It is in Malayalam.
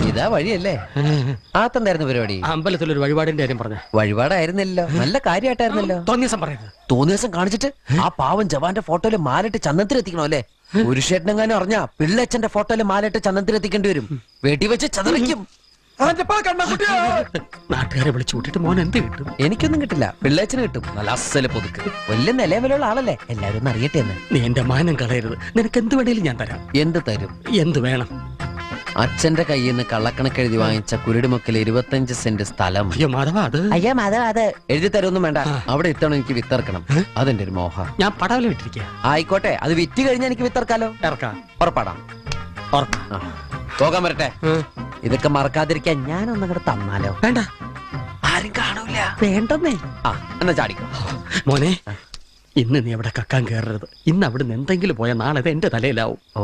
ഇതാ വഴിയല്ലേ? ആത്തെന്തായിരുന്നു പരിപാടി? അമ്പലത്തിലൊരു വഴിപാടിന്റെ കാര്യം പറഞ്ഞ. വഴിപാടായിരുന്നല്ലോ, നല്ല കാര്യമായിട്ടായിരുന്നല്ലോ. തോന്നിയസം പറയരുത്. തോന്നിയ ദിവസം കാണിച്ചിട്ട് ആ പാവം ജവാന്റെ ഫോട്ടോയില് മാലിട്ട് ചന്ദനത്തിൽ എത്തിക്കണോ അല്ലേ? ഒരു ഷേട്ടനെങ്ങാനും അറിഞ്ഞാ പിള്ളേച്ചന്റെ ഫോട്ടോയില് മാലിട്ട് ചന്ദനത്തിൽ എത്തിക്കേണ്ടി വരും. വെട്ടി വെച്ച് ചതറിക്കും. നാട്ടുകാരെ വിളിച്ചു കൂട്ടിട്ട് മോൻ എന്ത് കിട്ടും? എനിക്കൊന്നും കിട്ടില്ല, പിള്ളേച്ചന് കിട്ടും. നല്ല അസല് പൊതുക്ക്, വലിയ നിലവിലുള്ള ആളല്ലേ, എല്ലാരും ഒന്ന് അറിയട്ടെ എന്ന്. നീ എന്റെ മാനം കളയരുത്. നിനക്ക് എന്ത് വേണേലും ഞാൻ തരാം. എന്ത് തരും? എന്ത് വേണം? അച്ഛന്റെ കയ്യിൽ നിന്ന് കള്ളക്കണക്ക് എഴുതി വാങ്ങിച്ച കുരുടിമുക്കിൽ 25 സെന്റ് സ്ഥലം. അയ്യോ മാധവ, അത് അയ്യോ മാധവ, അത് എഴുതി തരുമൊന്നും വേണ്ട. അവിടെ ഇത്തവണ എനിക്ക് വിത്തറക്കണം, അതെന്റെ ഒരു മോഹ. ഞാൻ പടവല വിട്ടിരിക്കുക. ആയിക്കോട്ടെ, അത് വിറ്റ് കഴിഞ്ഞാൽ എനിക്ക് വിത്തറക്കാലോ. ഇറക്കാം. ഉറപ്പാടാം. പോകാൻ വരട്ടെ. ഇതൊക്കെ മറക്കാതിരിക്കാൻ ഞാനൊന്നും കൂടെ തന്നാലോ? വേണ്ട, ആരും കാണൂല. വേണ്ടെന്നേ. എന്നാ ചാടിക്കോ മോനെ. ഇന്ന് നീ അവിടെ കക്കാൻ കയറരുത്. ഇന്ന് അവിടുന്ന് എന്തെങ്കിലും പോയാൽ നാളെ എന്റെ തലയിലാവും. ഓ